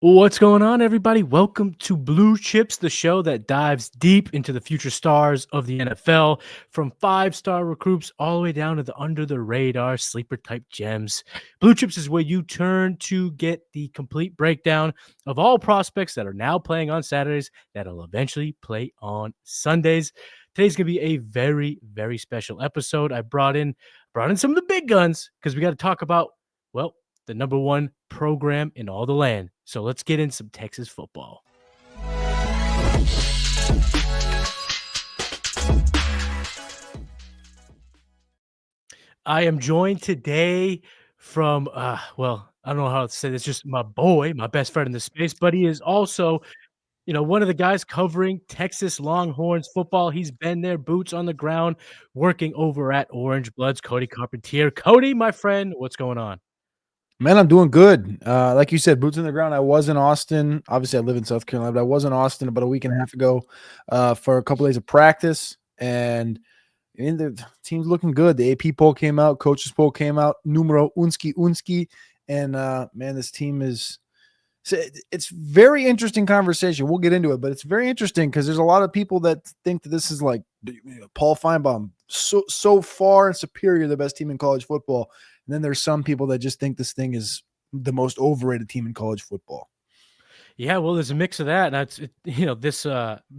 What's going on, everybody? Welcome to Blue Chips, the show that dives deep into the future stars of the NFL, from five-star recruits all the way down to the under-the-radar sleeper-type gems. Blue Chips is where you turn to get the complete breakdown of all prospects that are now playing on Saturdays that'll eventually play on Sundays. Today's going to be a very, very special episode. I brought in some of the big guns because we got to talk about, well, the number one program in all the land. So let's get in some Texas football. I am joined today from, I don't know how to say this, just my boy, my best friend in the space, but he is also, one of the guys covering Texas Longhorns football. He's been there, boots on the ground, working over at Orangebloods, Cody Carpentier. Cody, my friend, what's going on? Man, I'm doing good. Like you said, boots on the ground. I was in Austin. Obviously, I live in South Carolina, but I was in Austin about a week and a half ago for a couple days of practice. And the team's looking good. The AP poll came out, coaches poll came out, numero unski. And man, this team is it's very interesting conversation. We'll get into it, but it's very interesting because there's a lot of people that think that this is like Paul Feinbaum, so far and superior, the best team in college football. And then there's some people that just think this thing is the most overrated team in college football. Yeah, well, there's a mix of that. And this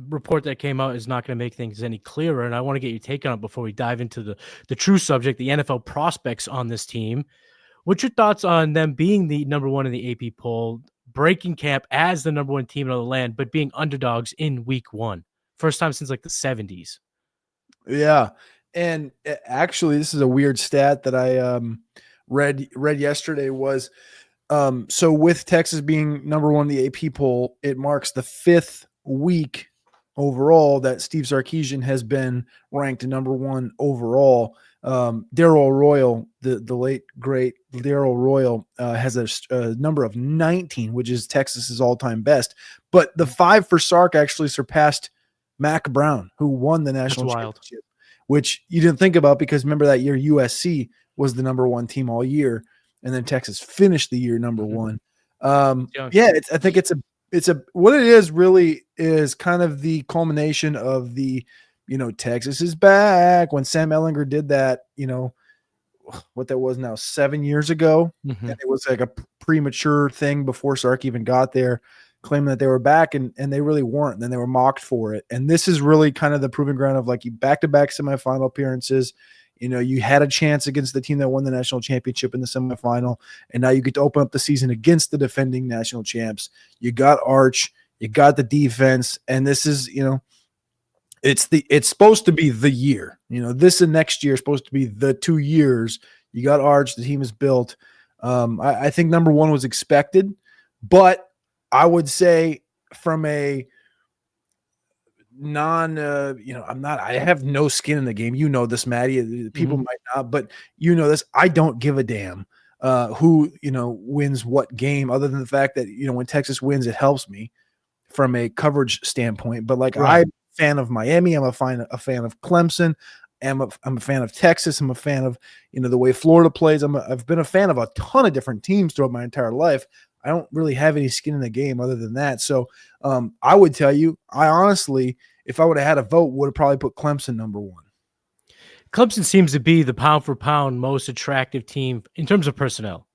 report that came out is not going to make things any clearer. And I want to get your take on it before we dive into the true subject, the NFL prospects on this team. What's your thoughts on them being the number one in the AP poll, breaking camp as the number one team in the land, but being underdogs in week one? First time since like the 70s. Yeah. And actually, this is a weird stat that I read yesterday was so with Texas being number one in the AP poll, it marks the fifth week overall that Steve Sarkisian has been ranked number one overall. Darrell Royal, the late great Darrell Royal, has a number of 19, which is Texas's all-time best. But the 5 for Sark actually surpassed Mac Brown, who won the national championship, which you didn't think about because remember that year USC was the number one team all year, and then Texas finished the year number one. I think it's a what it is really is kind of the culmination of the, Texas is back when Sam Ehlinger did that, what that was now 7 years ago. Mm-hmm. And it was like a premature thing before Sark even got there, claiming that they were back and they really weren't. And then they were mocked for it. And this is really kind of the proving ground of like you back-to-back semifinal appearances. You had a chance against the team that won the national championship in the semifinal, and now you get to open up the season against the defending national champs. You got Arch, you got the defense, and this is, it's supposed to be the year. This and next year is supposed to be the 2 years. You got Arch, the team is built. I think number one was expected, but I would say from a I have no skin in the game. This, Maddie. People might not, but this. I don't give a damn who, wins what game, other than the fact that, when Texas wins, it helps me from a coverage standpoint. But like, right. I'm a fan of Miami. I'm a fan of Clemson. I'm a fan of Texas. I'm a fan of, the way Florida plays. I've been a fan of a ton of different teams throughout my entire life. I don't really have any skin in the game other than that. So I would tell you, I honestly, if I would have had a vote, would have probably put Clemson number one. Clemson seems to be the pound for pound most attractive team in terms of personnel.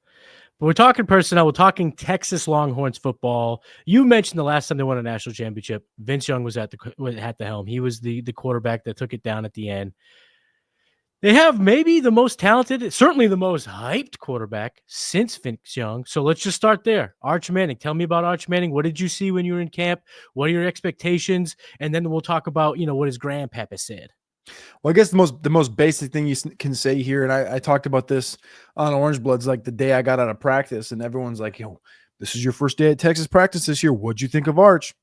But we're talking personnel. We're talking Texas Longhorns football. You mentioned the last time they won a national championship, Vince Young was at the helm. He was the quarterback that took it down at the end. They have maybe the most talented, certainly the most hyped quarterback since Vince Young. So let's just start there. Arch Manning. Tell me about Arch Manning. What did you see when you were in camp? What are your expectations? And then we'll talk about, what his grandpapa said. Well, I guess the most basic thing you can say here, and I talked about this on Orangebloods like the day I got out of practice, and everyone's like, this is your first day at Texas practice this year. What'd you think of Arch?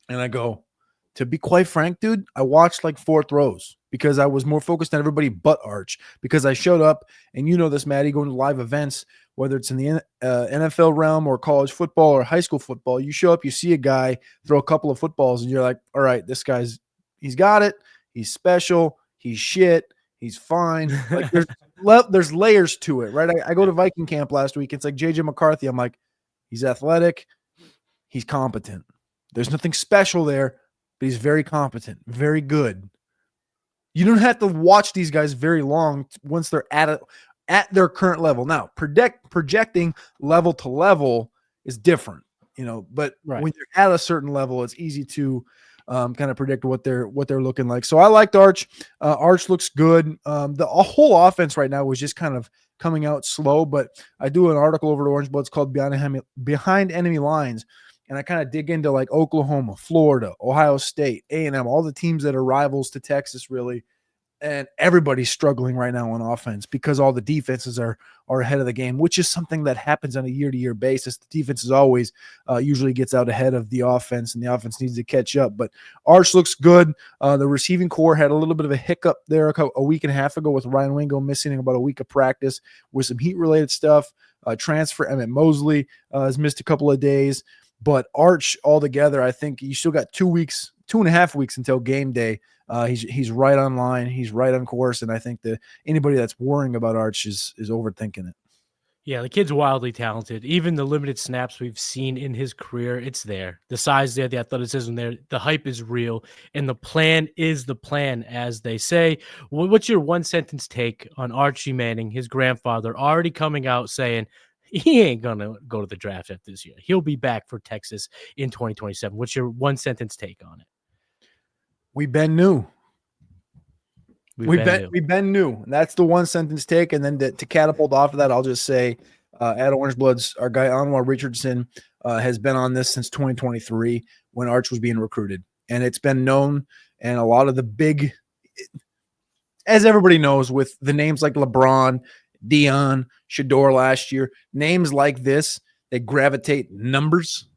And I go, to be quite frank, dude, I watched like 4 throws because I was more focused on everybody but Arch, because I showed up, and this, Maddie, going to live events, whether it's in the NFL realm or college football or high school football, you show up, you see a guy throw a couple of footballs, and you're like, all right, this guy's, he's got it. He's special. He's shit. He's fine. Like there's layers to it, right? I go to Viking camp last week. It's like JJ McCarthy. I'm like, he's athletic. he's competent. There's nothing special there, but he's very competent, very good. You don't have to watch these guys very long once they're at their current level. Now, projecting level to level is different, but when you're at a certain level, it's easy to kind of predict what they're looking like. So I liked Arch. Arch looks good. The whole offense right now was just kind of coming out slow, but I do an article over at Orangebloods called Behind Enemy Lines, and I kind of dig into like Oklahoma, Florida, Ohio State, A&M, all the teams that are rivals to Texas, really. And everybody's struggling right now on offense because all the defenses are ahead of the game, which is something that happens on a year-to-year basis. The defense is always usually gets out ahead of the offense, and the offense needs to catch up. But Arch looks good. The receiving core had a little bit of a hiccup there a week and a half ago with Ryan Wingo missing about a week of practice with some heat-related stuff. Transfer Emmett Mosley has missed a couple of days. But Arch altogether, I think you still got 2.5 weeks until game day. He's right on line. He's right on course. And I think that anybody that's worrying about Arch is overthinking it. Yeah, the kid's wildly talented. Even the limited snaps we've seen in his career, it's there. The size there, the athleticism there, the hype is real, and the plan is the plan, as they say. What's your one-sentence take on Archie Manning, his grandfather, already coming out saying he ain't going to go to the draft after this year? He'll be back for Texas in 2027. What's your one-sentence take on it? We've been new. We've been new. And that's the one sentence take. And then to catapult off of that, I'll just say at Orangebloods, our guy Anwar Richardson has been on this since 2023 when Arch was being recruited. And it's been known, and a lot of the big, as everybody knows, with the names like LeBron, Dion, Shador last year, names like this, they gravitate numbers.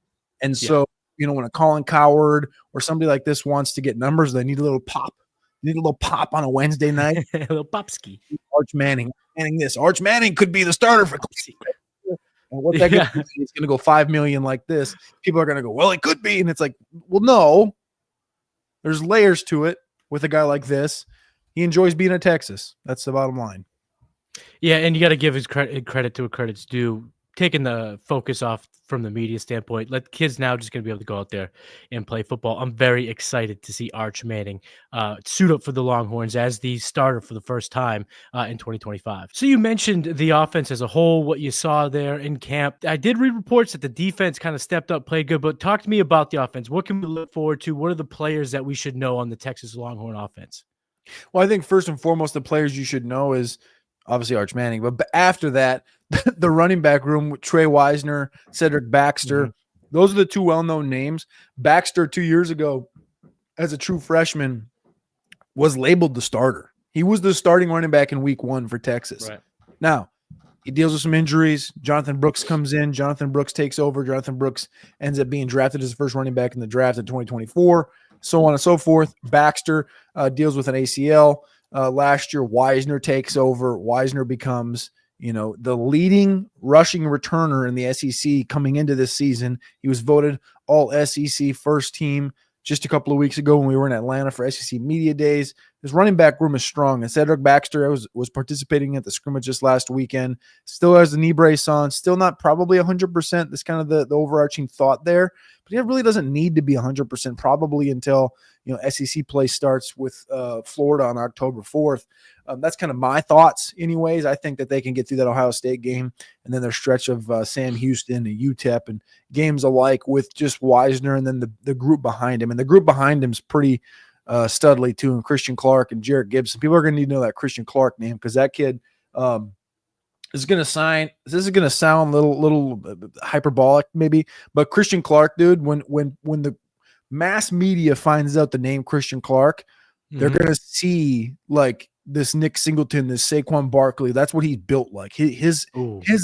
And so, when a Colin Coward or somebody like this wants to get numbers, they need a little pop. Need a little pop on a Wednesday night. A little popski. Arch Manning. Arch Manning could be the starter for and what that gonna be, it's going to go $5 million like this. People are going to go, well, it could be. And it's like, well, no. There's layers to it with a guy like this. He enjoys being at Texas. That's the bottom line. Yeah, and you got to give his credit to what credit's due. Taking the focus off from the media standpoint, let kids now just going to be able to go out there and play football. I'm very excited to see Arch Manning suit up for the Longhorns as the starter for the first time in 2025. So you mentioned the offense as a whole, what you saw there in camp. I did read reports that the defense kind of stepped up, played good, but talk to me about the offense. What can we look forward to? What are the players that we should know on the Texas Longhorn offense? Well, I think first and foremost, the players you should know is obviously Arch Manning, but after that, the running back room with Trey Wisner, Cedric Baxter, those are the two well-known names. Baxter 2 years ago, as a true freshman, was labeled the starter. He was the starting running back in week 1 for Texas. Right. Now, he deals with some injuries. Jonathan Brooks comes in. Jonathan Brooks takes over. Jonathan Brooks ends up being drafted as the first running back in the draft in 2024, so on and so forth. Baxter deals with an ACL. Last year, Wisner takes over. Wisner becomes, the leading rushing returner in the SEC coming into this season. He was voted all SEC first team just a couple of weeks ago when we were in Atlanta for SEC Media Days. His running back room is strong, and Cedric Baxter was participating at the scrimmage just last weekend. Still has the knee brace on, still not probably 100%. That's kind of the overarching thought there, but he really doesn't need to be 100% probably until SEC play starts with Florida on October 4th. That's kind of my thoughts anyways. I think that they can get through that Ohio State game and then their stretch of Sam Houston and UTEP and games alike with just Wisner and then the group behind him. And the group behind him is pretty studly too, and Christian Clark and Jarrett Gibson. People are going to need to know that Christian Clark name because that kid is going to sign. This is going to sound a little hyperbolic maybe, but Christian Clark, dude, when the mass media finds out the name Christian Clark, they're going to see like this Nick Singleton, this Saquon Barkley. That's what he's built like. His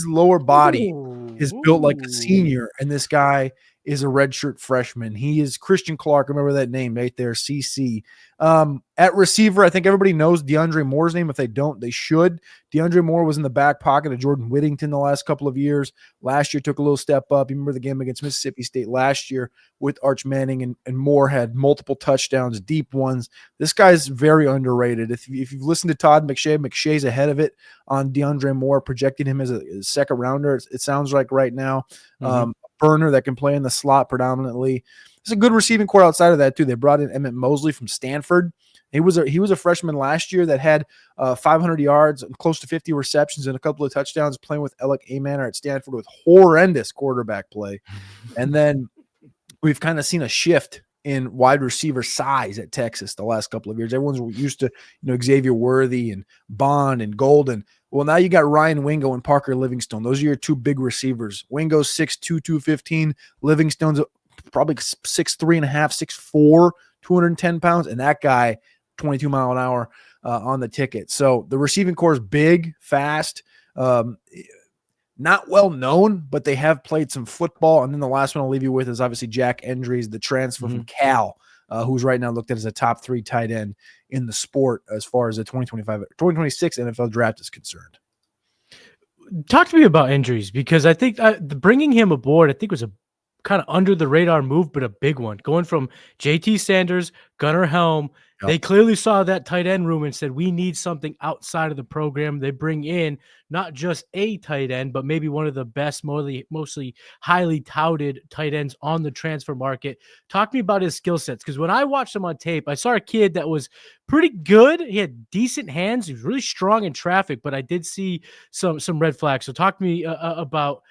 lower body is built like a senior, and this guy is a redshirt freshman. He is Christian Clark. Remember that name right there, CC. At receiver, I think everybody knows DeAndre Moore's name. If they don't, they should. DeAndre Moore was in the back pocket of Jordan Whittington the last couple of years. Last year took a little step up. You remember the game against Mississippi State last year with Arch Manning, and Moore had multiple touchdowns, deep ones. This guy's very underrated. If you've listened to Todd McShay, McShay's ahead of it on DeAndre Moore, projecting him as a second rounder. It sounds like right now. burner that can play in the slot predominantly. It's a good receiving core outside of that too. They brought in Emmett Mosley from Stanford. He was a freshman last year that had 500 yards and close to 50 receptions and a couple of touchdowns playing with Alec Amanor at Stanford with horrendous quarterback play. And then we've kind of seen a shift in wide receiver size at Texas the last couple of years. Everyone's used to, Xavier Worthy and Bond and Golden. Well, now you got Ryan Wingo and Parker Livingstone. Those are your two big receivers. Wingo's 6'2", 215. Livingstone's probably 6'3 and a half, 6'4", 210 pounds. And that guy, 22 mile an hour on the ticket. So the receiving core is big, fast, not well known, but they have played some football. And then the last one I'll leave you with is obviously Jack Endries, the transfer from Cal, who's right now looked at as a top 3 tight end in the sport as far as the 2026 NFL draft is concerned. Talk to me about injuries, because I think bringing him aboard, I think was a kind of under the radar move, but a big one. Going from JT Sanders, Gunnar Helm, they clearly saw that tight end room and said, we need something outside of the program. They bring in not just a tight end, but maybe one of the best, mostly highly touted tight ends on the transfer market. Talk to me about his skill sets, because when I watched him on tape, I saw a kid that was pretty good. He had decent hands. He was really strong in traffic, but I did see some red flags. So talk to me about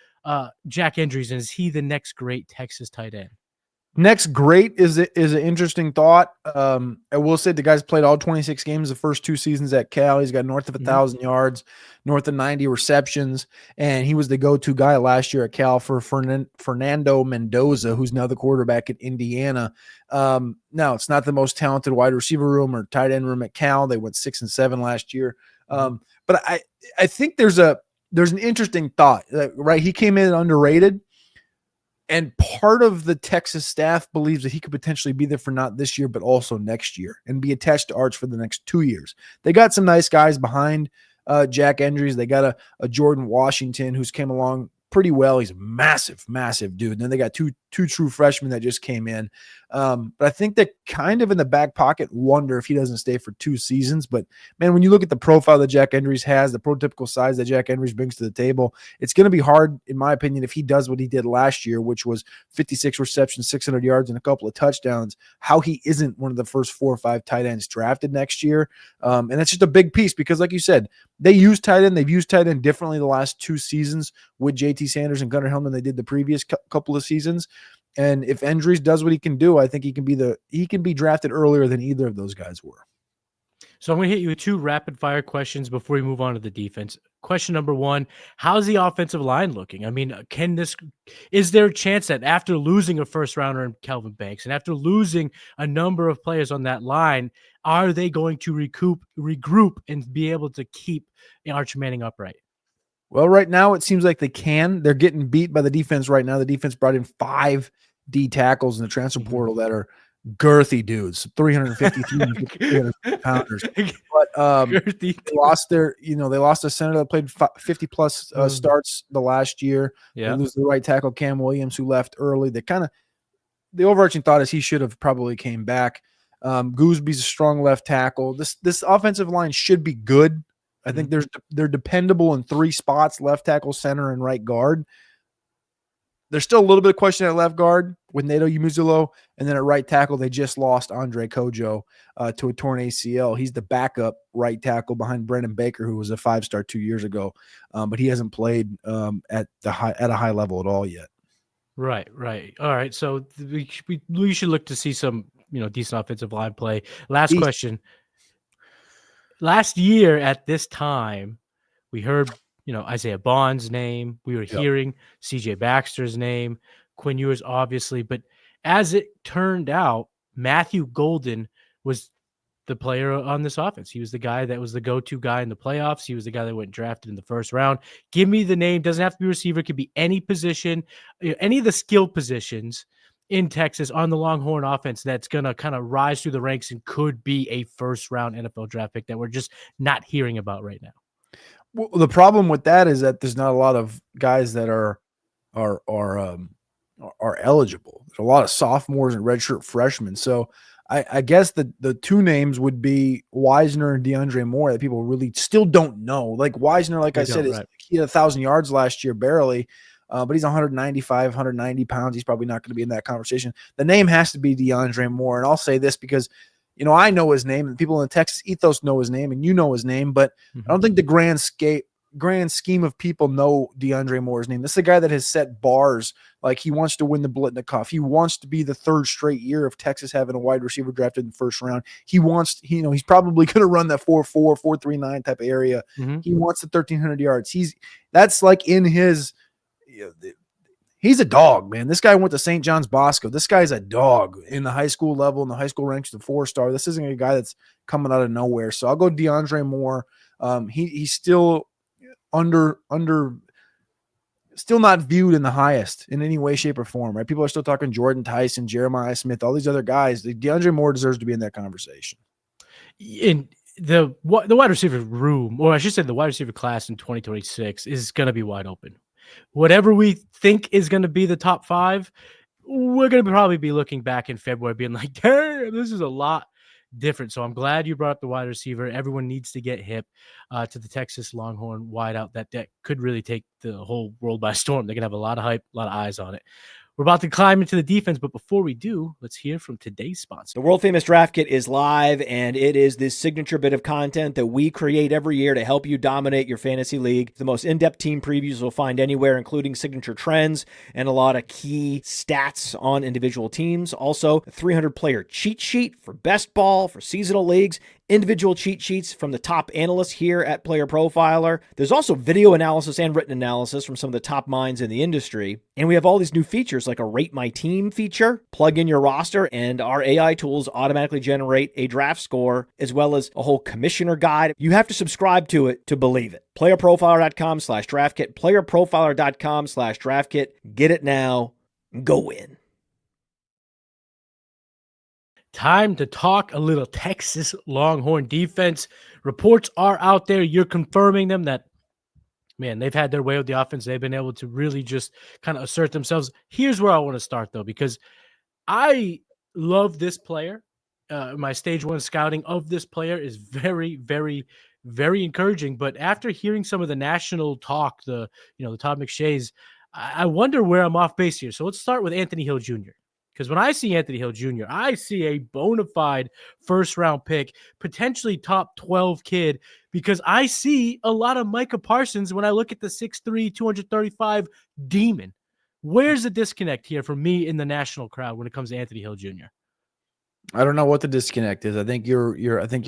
Jack Endries, and is he the next great Texas tight end? Next great is an interesting thought. I will say the guy's played all 26 games the first 2 seasons at Cal. He's got north of 1,000 yards, north of 90 receptions, and he was the go-to guy last year at Cal for Fernando Mendoza, who's now the quarterback at Indiana. Now, it's not the most talented wide receiver room or tight end room at Cal. They went 6-7 last year. But I think there's an interesting thought, right? He came in underrated. And part of the Texas staff believes that he could potentially be there for not this year, but also next year and be attached to Arch for the next 2 years. They got some nice guys behind Jack Endries. They got a Jordan Washington who's came along pretty well. He's a massive, massive dude. And then they got two true freshmen that just came in. But I think they're kind of in the back pocket wonder if he doesn't stay for 2 seasons. But, man, when you look at the profile that Jack Endries has, the prototypical size that Jack Endries brings to the table, it's going to be hard, in my opinion, if he does what he did last year, which was 56 receptions, 600 yards, and a couple of touchdowns, how he isn't one of the first 4 or 5 tight ends drafted next year. And that's just a big piece because, like you said, they use tight end. They've used tight end differently the last 2 seasons with JT Sanders and Gunnar Helm than they did the previous couple of seasons. And if Endries does what he can do, I think he can be drafted earlier than either of those guys were. So I'm going to hit you with 2 rapid fire questions before we move on to the defense. Question number 1, how's the offensive line looking? I mean, is there a chance that after losing a first rounder in Kelvin Banks and after losing a number of players on that line, are they going to regroup and be able to keep Arch Manning upright? Well, right now it seems like they can. They're getting beat by the defense right now. The defense brought in 5 D tackles in the transfer portal that are girthy dudes, 350, 300 pounders. But they lost a center that played 50 plus starts the last year. Yeah. They lose the right tackle Cam Williams, who left early. The overarching thought is he should have probably came back. Goosby's a strong left tackle. This offensive line should be good. I think they're dependable in 3 spots: left tackle, center, and right guard. There's still a little bit of question at left guard with Nato Yumuzulo, and then at right tackle, they just lost Andre Kojo to a torn ACL. He's the backup right tackle behind Brendan Baker, who was a 5-star 2 years ago, but he hasn't played at a high level at all yet. Right. All right, so we should look to see some decent offensive line play. Last question. Last year at this time, we heard Isaiah Bond's name. We were hearing CJ Baxter's name, Quinn Ewers, obviously. But as it turned out, Matthew Golden was the player on this offense. He was the guy that was the go-to guy in the playoffs. He was the guy that went drafted in the first round. Give me the name. Doesn't have to be receiver. It could be any position, any of the skill positions in Texas on the Longhorn offense that's going to kind of rise through the ranks and could be a first-round NFL draft pick that we're just not hearing about right now. Well, the problem with that is that there's not a lot of guys that are eligible. There's a lot of sophomores and redshirt freshmen. So I guess the 2 names would be Wisner and DeAndre Moore that people really still don't know. Like Wisner, like I said, he had 1,000 yards last year, barely. but he's 195, 190 pounds. He's probably not going to be in that conversation. The name has to be DeAndre Moore. And I'll say this because, you know, I know his name and people in the Texas ethos know his name and you know his name, but I don't think the grand scheme of people know DeAndre Moore's name. This is a guy that has set bars. Like, he wants to win the Blitnikoff. He wants to be the third straight year of Texas having a wide receiver drafted in the first round. He wants, you know, he's probably going to run that 4.4, 4.39 type of area. He wants the 1,300 yards. That's like in his, you know, he's a dog, man. This guy went to St. John's Bosco. This guy's a dog in the high school level, in the high school ranks, the 4-star. This isn't a guy that's coming out of nowhere. So I'll go DeAndre Moore. He's still still not viewed in the highest in any way, shape, or form, right? People are still talking Jordan Tyson, Jeremiah Smith, all these other guys. DeAndre Moore deserves to be in that conversation. In the wide receiver room, or I should say the wide receiver class in 2026 is going to be wide open. Whatever we think is going to be the top 5, we're going to probably be looking back in February being like, damn, this is a lot different. So I'm glad you brought up the wide receiver. Everyone needs to get hip to the Texas Longhorn wideout. That could really take the whole world by storm. They're going to have a lot of hype, a lot of eyes on it. We're about to climb into the defense, but before we do, let's hear from today's sponsor. The world-famous Draft Kit is live, and it is this signature bit of content that we create every year to help you dominate your fantasy league. The most in-depth team previews you'll find anywhere, including signature trends and a lot of key stats on individual teams. Also, a 300-player cheat sheet for best ball, for seasonal leagues, individual cheat sheets from the top analysts here at Player Profiler. There's also video analysis and written analysis from some of the top minds in the industry. And we have all these new features like a Rate My Team feature, plug in your roster, and our AI tools automatically generate a draft score, as well as a whole commissioner guide. You have to subscribe to it to believe it. PlayerProfiler.com/draftkit, PlayerProfiler.com/draftkit. Get it now. Go win. Time to talk a little Texas Longhorn defense. Reports are out there. You're confirming them that, man, they've had their way with the offense. They've been able to really just kind of assert themselves. Here's where I want to start, though, because I love this player. My stage 1 scouting of this player is very, very, very encouraging. But after hearing some of the national talk, the Todd McShays, I wonder where I'm off base here. So let's start with Anthony Hill Jr. Because when I see Anthony Hill Jr., I see a bona fide first-round pick, potentially top 12 kid, because I see a lot of Micah Parsons when I look at the 6'3", 235 demon. Where's the disconnect here for me in the national crowd when it comes to Anthony Hill Jr.? I don't know what the disconnect is. I think you're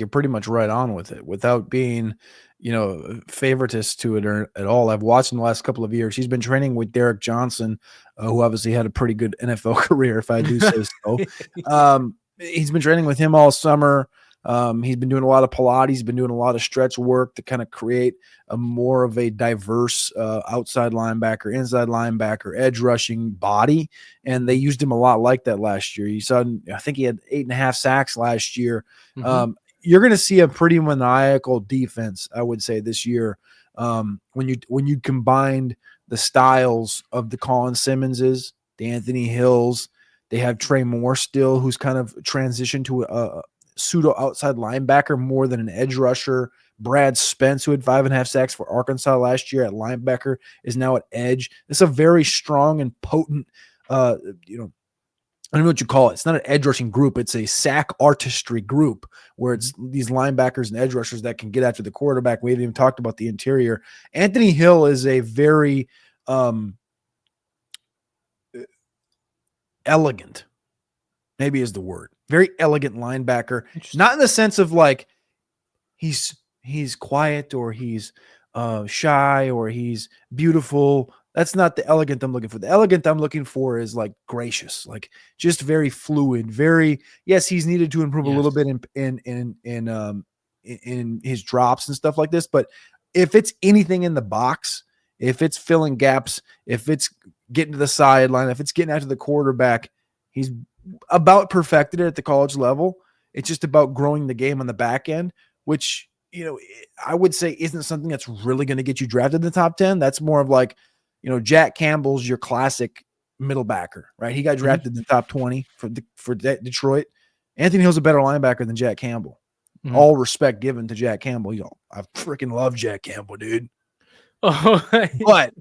pretty much right on with it without being, favoritist to it or at all. I've watched in the last couple of years. He's been training with Derek Johnson, who obviously had a pretty good NFL career, if I do say so. He's been training with him all summer. He's been doing a lot of Pilates, been doing a lot of stretch work to kind of create a more of a diverse outside linebacker, inside linebacker, edge rushing body. And they used him a lot like that last year. You saw, I think he had 8.5 sacks last year. You're going to see a pretty maniacal defense, I would say, this year. When you combined the styles of the Colin Simmonses, the Anthony Hills, they have Trey Moore still, who's kind of transitioned to a pseudo outside linebacker more than an edge rusher. Brad Spence, who had 5.5 sacks for Arkansas last year at linebacker, is now at edge. It's a very strong and potent, I don't know what you call it. It's not an edge rushing group. It's a sack artistry group where it's these linebackers and edge rushers that can get after the quarterback. We haven't even talked about the interior. Anthony Hill is a very elegant, maybe is the word, very elegant linebacker. Not in the sense of like he's quiet or he's shy or he's beautiful. That's not the elegant I'm looking for. The elegant I'm looking for is like gracious, like just very fluid, very, yes, he's needed to improve a little bit in his drops and stuff like this. But if it's anything in the box, if it's filling gaps, if it's getting to the sideline, if it's getting after the quarterback, he's about perfected it at the college level. It's just about growing the game on the back end, which, I would say isn't something that's really going to get you drafted in the top 10. That's more of like, Jack Campbell's your classic middle backer, right? He got drafted in the top 20 for Detroit. Anthony Hill's a better linebacker than Jack Campbell. All respect given to Jack Campbell. I freaking love Jack Campbell, dude. Oh, But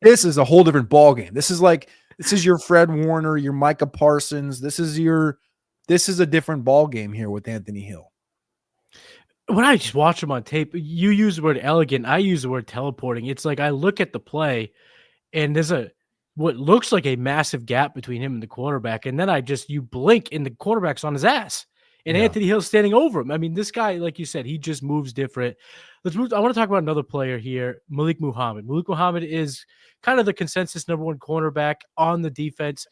this is a whole different ball game. This is your Fred Warner, your Micah Parsons. This is a different ball game here with Anthony Hill. when I just watch him on tape, you use the word elegant. I use the word teleporting. It's like I look at the play and there's what looks like a massive gap between him and the quarterback. And then you blink and the quarterback's on his ass. And Anthony Hill's standing over him. I mean, this guy, like you said, he just moves different. I want to talk about another player here, Malik Muhammad. Malik Muhammad is kind of the consensus #1 cornerback on the defense.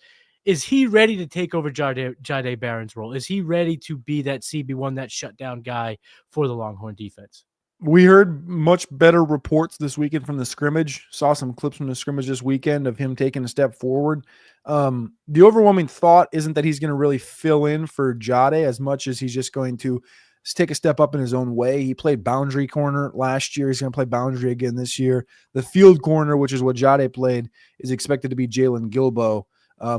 Is he ready to take over Jahdae Barron's role? Is he ready to be that CB1, that shutdown guy for the Longhorn defense? We heard much better reports this weekend from the scrimmage. Saw some clips from the scrimmage this weekend of him taking a step forward. The overwhelming thought isn't that he's going to really fill in for Jahdae as much as he's just going to take a step up in his own way. He played boundary corner last year. He's going to play boundary again this year. The field corner, which is what Jahdae played, is expected to be Jalen Gilbo,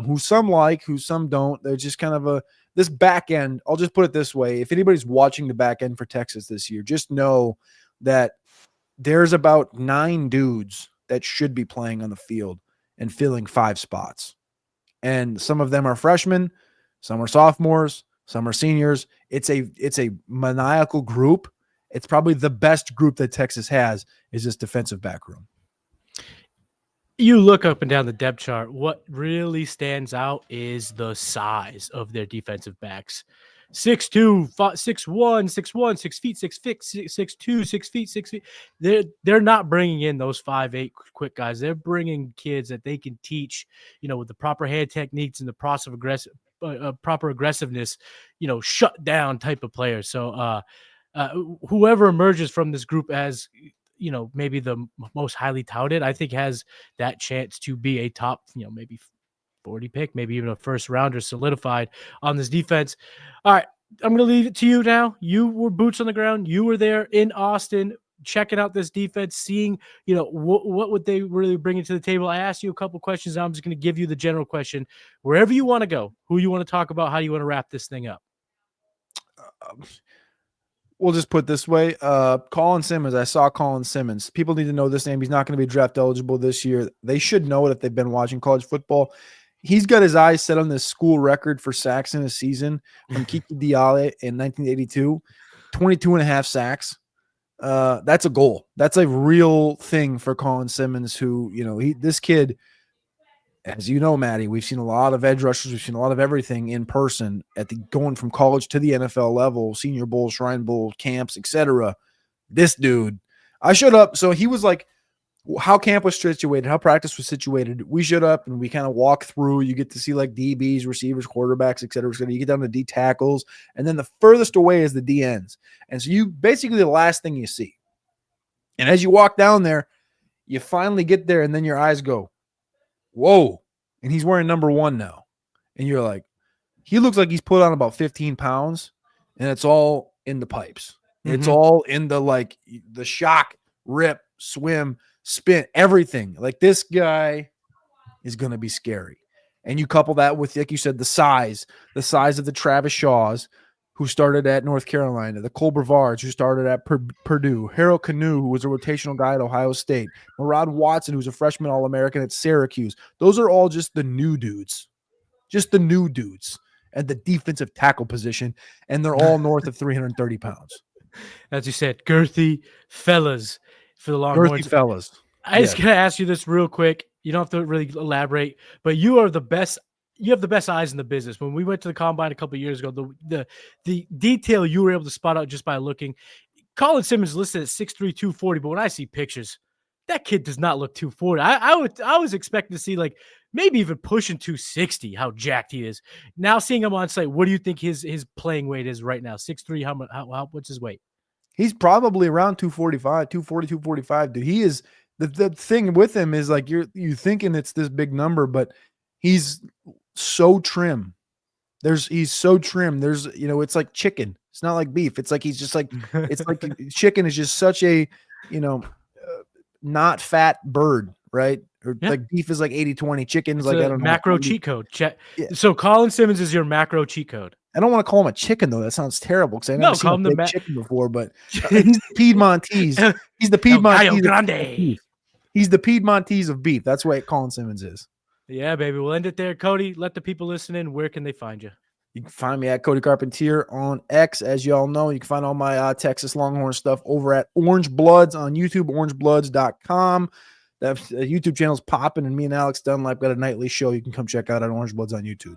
who some like, who some don't. They're just kind of this back end. I'll just put it this way. If anybody's watching the back end for Texas this year, just know that there's about 9 dudes that should be playing on the field and filling 5 spots. And some of them are freshmen, some are sophomores, some are seniors. It's a maniacal group. It's probably the best group that Texas has is this defensive back room. You look up and down the depth chart. What really stands out is the size of their defensive backs. 6'2", 6'1", 6'1", 6 feet, 6 feet, 6'2", 6 feet, 6 feet. They're not bringing in those 5'8" quick guys. They're bringing kids that they can teach, with the proper hand techniques and the proper aggressiveness, shut down type of players. So whoever emerges from this group as maybe the most highly touted, I think has that chance to be a top, maybe 40 pick, maybe even a first rounder solidified on this defense. All right, I'm going to leave it to you now. You were boots on the ground. You were there in Austin checking out this defense, seeing, what would they really bring to the table. I asked you a couple questions. I'm just going to give you the general question. Wherever you want to go, who you want to talk about, how you want to wrap this thing up. We'll just put it this way. Colin Simmons. I saw Colin Simmons. People need to know this name. He's not going to be draft eligible this year. They should know it if they've been watching college football. He's got his eyes set on this school record for sacks in a season from Kiki Diale in 1982, 22.5 sacks. That's a goal. That's a real thing for Colin Simmons, who, this kid, as you know, Maddie, we've seen a lot of edge rushers. We've seen a lot of everything in person going from college to the NFL level, Senior Bowl, Shrine Bowl, camps, etc. This dude, I showed up. So he was like, how camp was situated, how practice was situated. We showed up and we kind of walk through. You get to see like DBs, receivers, quarterbacks, etc. You get down to D tackles, and then the furthest away is the D ends. And so you basically the last thing you see. And as you walk down there, you finally get there, and then your eyes go, whoa. And he's wearing number 1 now. And you're like, he looks like he's put on about 15 pounds, and it's all in the pipes. Mm-hmm. It's all in the shock, rip, swim, spin, everything. Like, this guy is going to be scary. And you couple that with, like you said, the size of the Travis Shaws, who started at North Carolina, the Cole Brevards, who started at Purdue, Harold Canoe, who was a rotational guy at Ohio State, Murad Watson, who's a freshman All-American at Syracuse. Those are all just the new dudes at the defensive tackle position, and they're all north of 330 pounds. As you said, girthy fellas for the Longhorns. Girthy fellas. I just got to ask you this real quick. You don't have to really elaborate, but you are the best. You have the best eyes in the business. When we went to the combine a couple of years ago, the detail you were able to spot out just by looking. Colin Simmons listed at 6'3", 240, but when I see pictures, that kid does not look 240. I was expecting to see like maybe even pushing 260. How jacked he is. Now seeing him on site, what do you think his playing weight is right now? 6'3". How what's his weight? He's probably around 245, 240, 245. Dude, he is the thing with him is like you thinking it's this big number, but he's so trim. He's so trim. There's, it's like chicken. It's not like beef. It's like he's just like it's like chicken is just such a, not fat bird, right? Or like beef is like 80-20. Chicken's like, I don't know. Macro cheat code. Yeah. So Colin Simmons is your macro cheat code. I don't want to call him a chicken though. That sounds terrible because I never seen a chicken before. But he's the Piedmontese. He's the Piedmontese. Grande. He's the Piedmontese of beef. That's what Colin Simmons is. Yeah, baby. We'll end it there. Cody, let the people listen in. Where can they find you? You can find me at Cody Carpentier on X. As you all know, you can find all my Texas Longhorn stuff over at Orangebloods on YouTube, orangebloods.com. That YouTube channel's popping, and me and Alex Dunlap got a nightly show you can come check out on Orangebloods on YouTube.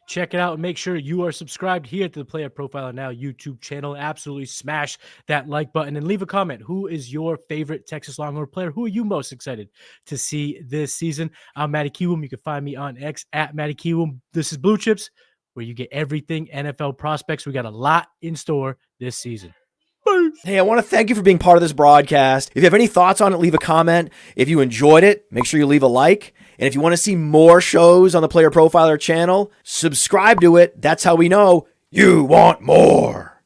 Check it out and make sure you are subscribed here to the Player Profiler Now YouTube channel. Absolutely smash that like button and leave a comment. Who is your favorite Texas Longhorn player? Who are you most excited to see this season? I'm Matty Kiwoom. You can find me on X at Matty Kiwoom. This is Blue Chips, where you get everything NFL prospects. We got a lot in store this season. Hey, I want to thank you for being part of this broadcast. If you have any thoughts on it, leave a comment. If you enjoyed it, make sure you leave a like. And if you want to see more shows on the Player Profiler channel, subscribe to it. That's how we know you want more.